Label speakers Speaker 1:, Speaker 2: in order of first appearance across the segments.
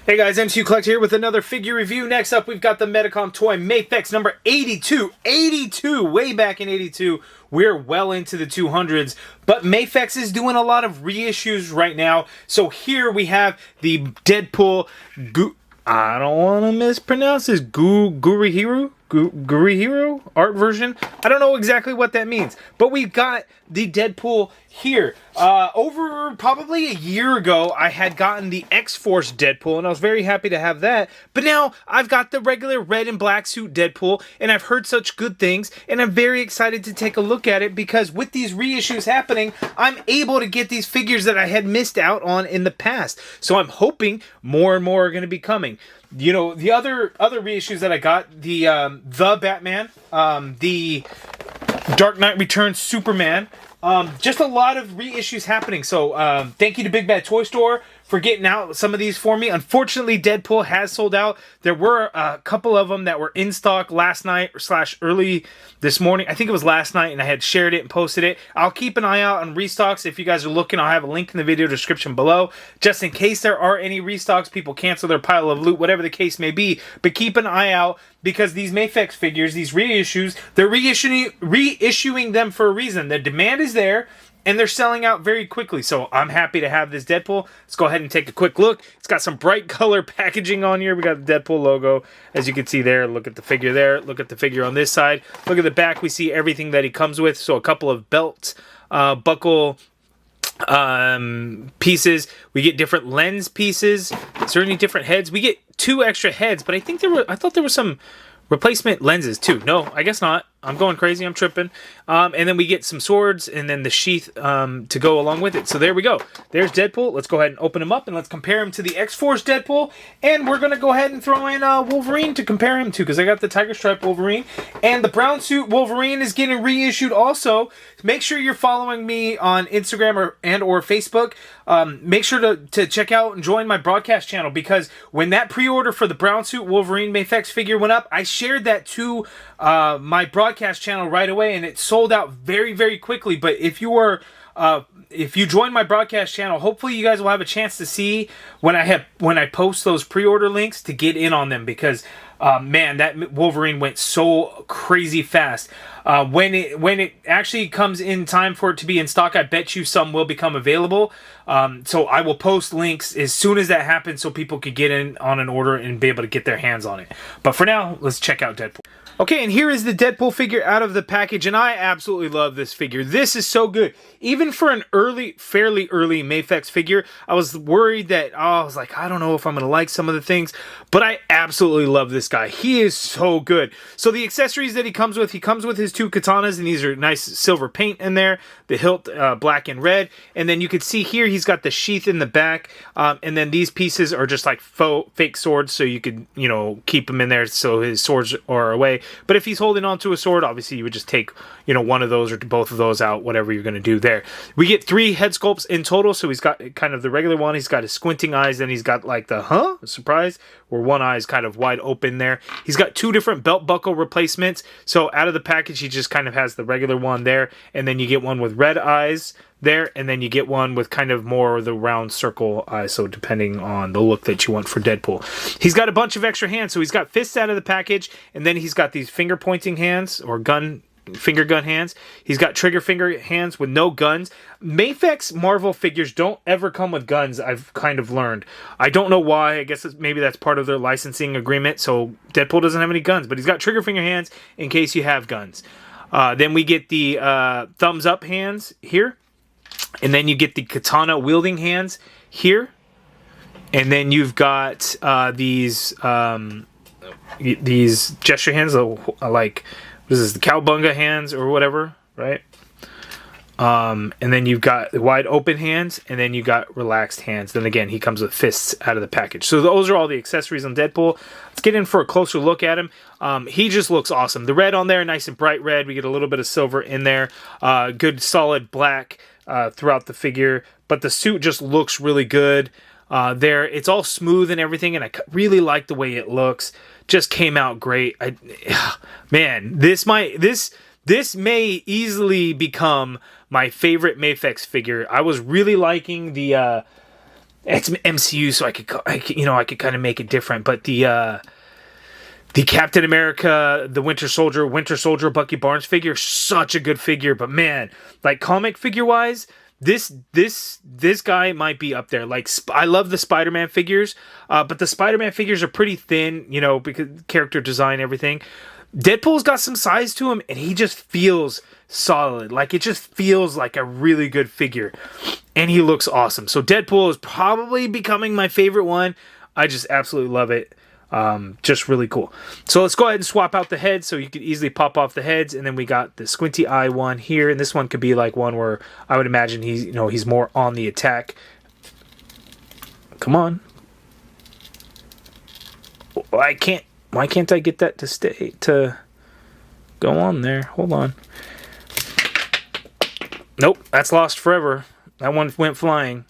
Speaker 1: Hey guys, MCU Collect here with another figure review. Next up, we've got the Medicom toy Mafex number 82. 82! Way back in 82. We're well into the 200s. But Mafex is doing a lot of reissues right now. So here we have the Deadpool... I don't want to mispronounce this. Gurihiru? Gurihiro art version. I don't know exactly what that means, but we've got the Deadpool here. Over probably a year ago, I had gotten the X-Force Deadpool, and I was very happy to have that. But now I've got the regular red and black suit Deadpool, and I've heard such good things, and I'm very excited to take a look at it because with these reissues happening, I'm able to get these figures that I had missed out on in the past. So I'm hoping more and more are going to be coming. You know, the other reissues that I got, the Batman, the Dark Knight Returns Superman, just a lot of reissues happening. So thank you to Big Bad Toy Store for getting out some of these for me. Unfortunately, Deadpool has sold out. There were a couple of them that were in stock last night / early this morning. I think it was last night, and I had shared it and posted it. I'll keep an eye out on restocks. If you guys are looking, I'll have a link in the video description below, just in case there are any restocks. People cancel their pile of loot, whatever the case may be. But keep an eye out, because these Mafex figures, these reissues, they're reissuing them for a reason. The demand is there, and they're selling out very quickly. So I'm happy to have this Deadpool. Let's go ahead and take a quick look. It's got some bright color packaging on here. We got the Deadpool logo, as you can see there. Look at the figure there. Look at the figure on this side. Look at the back. We see everything that he comes with. So a couple of belts, buckle pieces. We get different lens pieces. Certainly different heads. We get 2 extra heads, but I thought there were some replacement lenses too. No, I guess not. I'm going crazy. I'm tripping. And then we get some swords and then the sheath to go along with it. So there we go. There's Deadpool. Let's go ahead and open him up and let's compare him to the X-Force Deadpool. And we're going to go ahead and throw in Wolverine to compare him to, because I got the Tiger Stripe Wolverine. And the brown suit Wolverine is getting reissued also. Make sure you're following me on Instagram or Facebook. Make sure to check out and join my broadcast channel, because when that pre-order for the brown suit Wolverine Mafex figure went up, I shared that to my broadcast channel right away, and it sold out very, very quickly. But if you join my broadcast channel, hopefully you guys will have a chance to see when I post those pre-order links to get in on them, because man, that Wolverine went so crazy fast. When it actually comes in time for it to be in stock, I bet you some will become available. So I will post links as soon as that happens, so people could get in on an order and be able to get their hands on it. But for now, let's check out Deadpool. Okay, and here is the Deadpool figure out of the package, and I absolutely love this figure. This is so good. Even for an fairly early Mafex figure, I was worried that, I was like, I don't know if I'm going to like some of the things, but I absolutely love this guy. He is so good. So the accessories that he comes with his 2 katanas, and these are nice silver paint in there, the hilt black and red, and then you can see here he's got the sheath in the back, and then these pieces are just like fake swords, so you could, keep them in there so his swords are away. But if he's holding onto a sword, obviously you would just take, one of those or both of those out, whatever you're going to do there. We get 3 head sculpts in total. So he's got kind of the regular one. He's got his squinting eyes. Then he's got like the surprise, where one eye is kind of wide open there. He's got 2 different belt buckle replacements. So out of the package, he just kind of has the regular one there. And then you get one with red eyes there, and then you get one with kind of more of the round circle eyes, so depending on the look that you want for Deadpool. He's got a bunch of extra hands, so he's got fists out of the package, and then he's got these finger pointing hands, or finger gun hands. He's got trigger finger hands with no guns. Mafex Marvel figures don't ever come with guns, I've kind of learned. I don't know why. I guess maybe that's part of their licensing agreement, so Deadpool doesn't have any guns, but he's got trigger finger hands in case you have guns. Then we get the thumbs up hands here. And then you get the katana wielding hands here, and then you've got these gesture hands, like what is this, the cowbunga hands or whatever, right? And then you've got the wide open hands, and then you got relaxed hands. Then again, he comes with fists out of the package. So those are all the accessories on Deadpool. Let's get in for a closer look at him. He just looks awesome. The red on there, nice and bright red. We get a little bit of silver in there. Good solid black throughout the figure, but the suit just looks really good. There, it's all smooth and everything, and I really like the way it looks. Just came out great. Man, this may easily become my favorite Mafex figure. I was really liking the it's MCU, so I could kind of make it different. But the Captain America, the Winter Soldier Bucky Barnes figure, such a good figure. But man, like comic figure wise, this guy might be up there. Like I love the Spider-Man figures, but the Spider-Man figures are pretty thin, you know, because character design, everything. Deadpool's got some size to him, and he just feels solid. Like it just feels like a really good figure, and he looks awesome. So Deadpool is probably becoming my favorite one. I just absolutely love it. Just really cool. So let's go ahead and swap out the heads, so you could easily pop off the heads, and then we got the squinty eye one here, and this one could be like one where I would imagine he's more on the attack. Come on. Why can't I get that to go on there? Hold on. Nope, that's lost forever. That one went flying.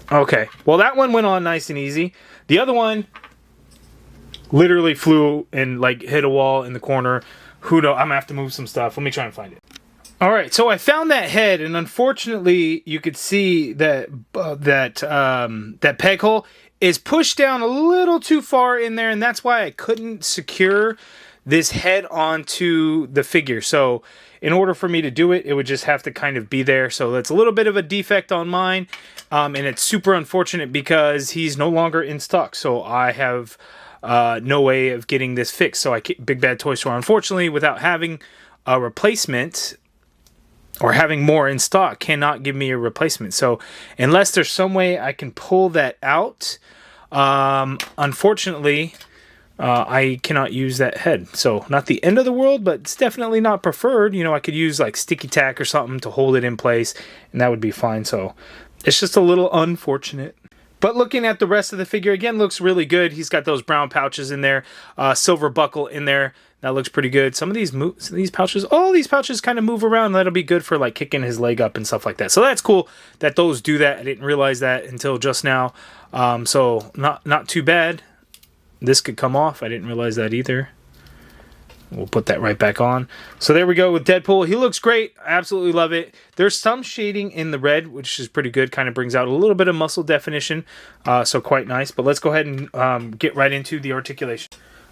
Speaker 1: Okay, well that one went on nice and easy. The other one literally flew and like hit a wall in the corner. Who knows? I'm gonna have to move some stuff. Let me try and find it. All right, so I found that head, and unfortunately, you could see that that peg hole is pushed down a little too far in there, and that's why I couldn't secure this head onto the figure. So in order for me to do it, it would just have to kind of be there. So that's a little bit of a defect on mine, and it's super unfortunate because he's no longer in stock. So I have no way of getting this fixed. So Big Bad Toy Store, unfortunately, without having a replacement or having more in stock, cannot give me a replacement. So unless there's some way I can pull that out, unfortunately, I cannot use that head. So not the end of the world, but it's definitely not preferred. You know, I could use like sticky tack or something to hold it in place, and that would be fine. So it's just a little unfortunate. But looking at the rest of the figure, again, looks really good. He's got those brown pouches in there, silver buckle in there. That looks pretty good. Some of these pouches, all these pouches kind of move around. That'll be good for like kicking his leg up and stuff like that. So that's cool that those do that. I didn't realize that until just now. So not too bad. This could come off. I didn't realize that either. We'll put that right back on. So there we go with Deadpool. He looks great. I absolutely love it. There's some shading in the red, which is pretty good. Kind of brings out a little bit of muscle definition. So quite nice. But let's go ahead and get right into the articulation.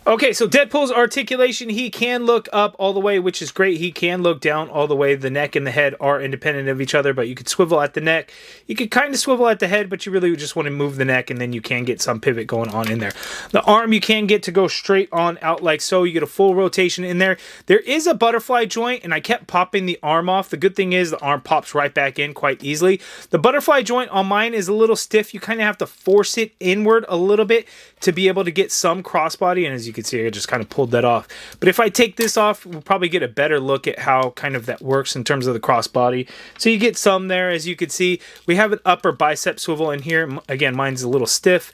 Speaker 1: Okay, so Deadpool's articulation, he can look up all the way, which is great. He can look down all the way. The neck and the head are independent of each other, but you could swivel at the neck. You could kind of swivel at the head, but you really just want to move the neck, and then you can get some pivot going on in there. The arm you can get to go straight on out like so. You get a full rotation in there. There is a butterfly joint, and I kept popping the arm off. The good thing is the arm pops right back in quite easily. The butterfly joint on mine is a little stiff. You kind of have to force it inward a little bit to be able to get some crossbody, and as you can see, I just kind of pulled that off. But if I take this off, we'll probably get a better look at how kind of that works in terms of the crossbody. So you get some there. As you can see, we have an upper bicep swivel in here. Again, mine's a little stiff.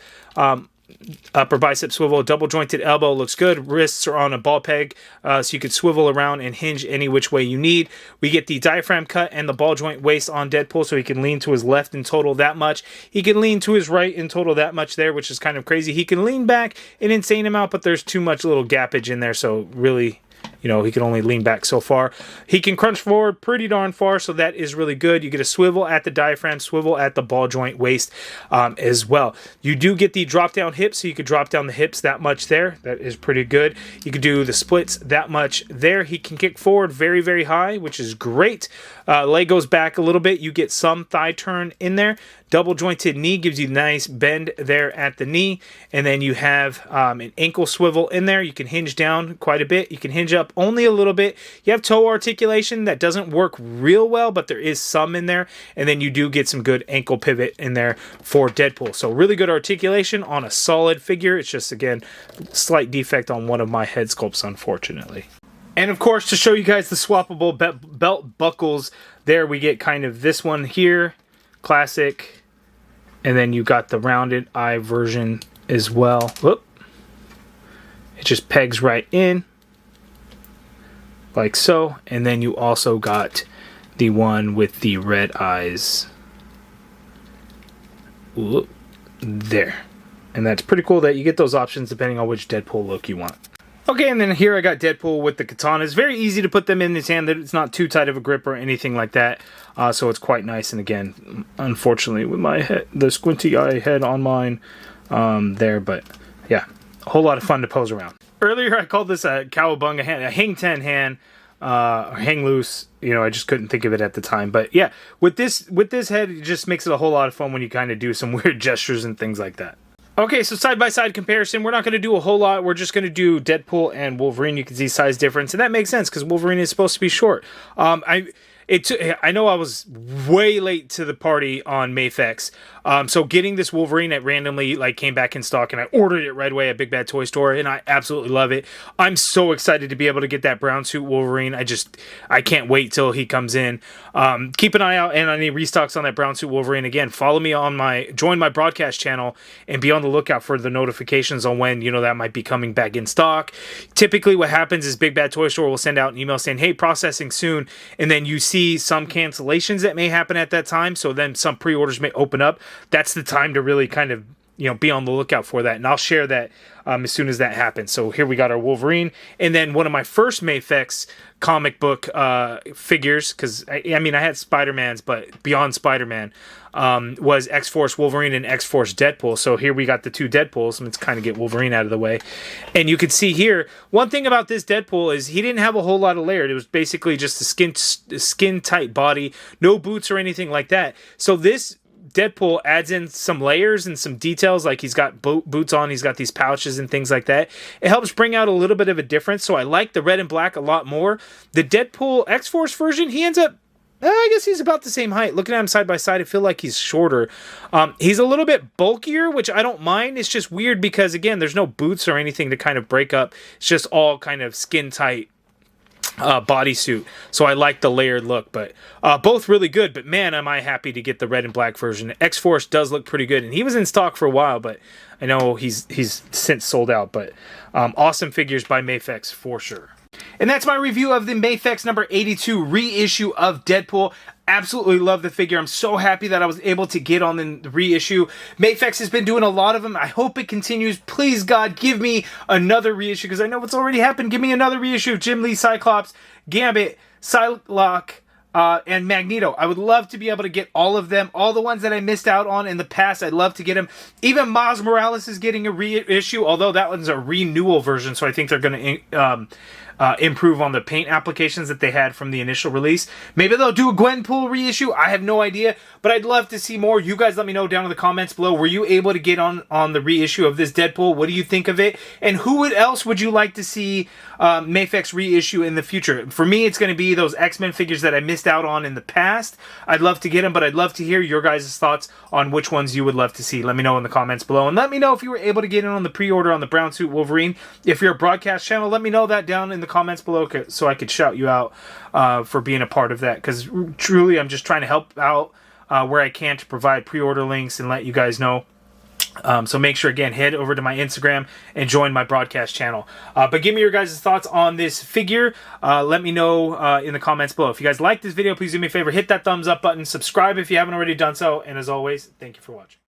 Speaker 1: Upper bicep swivel, double jointed elbow looks good. Wrists are on a ball peg, so you could swivel around and hinge any which way you need. We get the diaphragm cut and the ball joint waist on Deadpool, so he can lean to his left in total that much. He can lean to his right in total that much there, which is kind of crazy. He can lean back an insane amount, but there's too much little gappage in there, so really, you know, he can only lean back so far. He can crunch forward pretty darn far, so that is really good. You get a swivel at the diaphragm, swivel at the ball joint waist as well. You do get the drop down hips, so you could drop down the hips that much there. That is pretty good. You could do the splits that much there. He can kick forward very, very high, which is great. Leg goes back a little bit. You get some thigh turn in there. Double jointed knee gives you a nice bend there at the knee. And then you have an ankle swivel in there. You can hinge down quite a bit. You can hinge up only a little bit. You have toe articulation that doesn't work real well, but there is some in there. And then you do get some good ankle pivot in there for Deadpool. So really good articulation on a solid figure. It's just, again, slight defect on one of my head sculpts, unfortunately. And of course, to show you guys the swappable belt buckles, there we get kind of this one here, classic. And then you got the rounded eye version as well. Whoop. It just pegs right in, like so. And then you also got the one with the red eyes. Whoop. There. And that's pretty cool that you get those options depending on which Deadpool look you want. Okay, and then here I got Deadpool with the katana. It's very easy to put them in his hand. It's not too tight of a grip or anything like that. So it's quite nice. And again, unfortunately, with my head, the squinty eye head on mine there. But yeah, a whole lot of fun to pose around. Earlier, I called this a cowabunga hand, a hang 10 hand, or hang loose. You know, I just couldn't think of it at the time. But yeah, with this head, it just makes it a whole lot of fun when you kind of do some weird gestures and things like that. Okay, so side-by-side comparison, we're not going to do a whole lot. We're just going to do Deadpool and Wolverine. You can see size difference, and that makes sense because Wolverine is supposed to be short. I know I was way late to the party on Mafex, so getting this Wolverine that randomly came back in stock, and I ordered it right away at Big Bad Toy Store, and I absolutely love it. I'm so excited to be able to get that brown suit Wolverine. I can't wait till he comes in. Keep an eye out and any restocks on that brown suit Wolverine. Again, follow me on join my broadcast channel and be on the lookout for the notifications on when that might be coming back in stock. Typically, what happens is Big Bad Toy Store will send out an email saying, "Hey, processing soon," and then you see some cancellations that may happen at that time, so then some pre-orders may open up. That's the time to really kind of be on the lookout for that, and I'll share that as soon as that happens. So here we got our Wolverine, and then one of my first Mafex comic book figures, because I had Spider-Man's, but beyond Spider-Man was X-Force Wolverine and X-Force Deadpool. So here we got the two Deadpools. Let's kind of get Wolverine out of the way. And you can see here, one thing about this Deadpool is he didn't have a whole lot of layered. It was basically just a skin-tight body, no boots or anything like that. So this Deadpool adds in some layers and some details, like he's got boots on, he's got these pouches and things like that. It helps bring out a little bit of a difference, so I like the red and black a lot more. The Deadpool X-Force version, he ends up, I guess he's about the same height. Looking at him side by side, I feel like he's shorter. He's a little bit bulkier, which I don't mind. It's just weird because, again, there's no boots or anything to kind of break up. It's just all kind of skin-tight bodysuit, so I like the layered look, but both really good. But man, am I happy to get the red and black version. X-Force does look pretty good, and he was in stock for a while, but I know he's since sold out. But awesome figures by Mafex for sure. And that's my review of the Mafex number 82 reissue of Deadpool. Absolutely love the figure. I'm so happy that I was able to get on the reissue. Mafex has been doing a lot of them. I hope it continues. Please, God, give me another reissue, because I know what's already happened. Give me another reissue of Jubilee, Cyclops, Gambit, Psylocke, and Magneto. I would love to be able to get all of them. All the ones that I missed out on in the past, I'd love to get them. Even Miles Morales is getting a reissue, although that one's a renewal version, so I think they're going to improve on the paint applications that they had from the initial release. Maybe they'll do a Gwenpool reissue. I have no idea, but I'd love to see more. You guys let me know down in the comments below. Were you able to get on the reissue of this Deadpool? What do you think of it? And who else would you like to see Mafex reissue in the future? For me, it's going to be those X-Men figures that I missed out on in the past. I'd love to get them, but I'd love to hear your guys' thoughts on which ones you would love to see. Let me know in the comments below. And let me know if you were able to get in on the pre-order on the brown suit Wolverine. If you're a broadcast channel, let me know that down in the comments below so I could shout you out for being a part of that, because truly I'm just trying to help out where I can to provide pre-order links and let you guys know. So make sure, again, head over to my Instagram and join my broadcast channel. But give me your guys' thoughts on this figure. Let me know in the comments below. If you guys like this video, please do me a favor, hit that thumbs up button, subscribe if you haven't already done so, and as always, thank you for watching.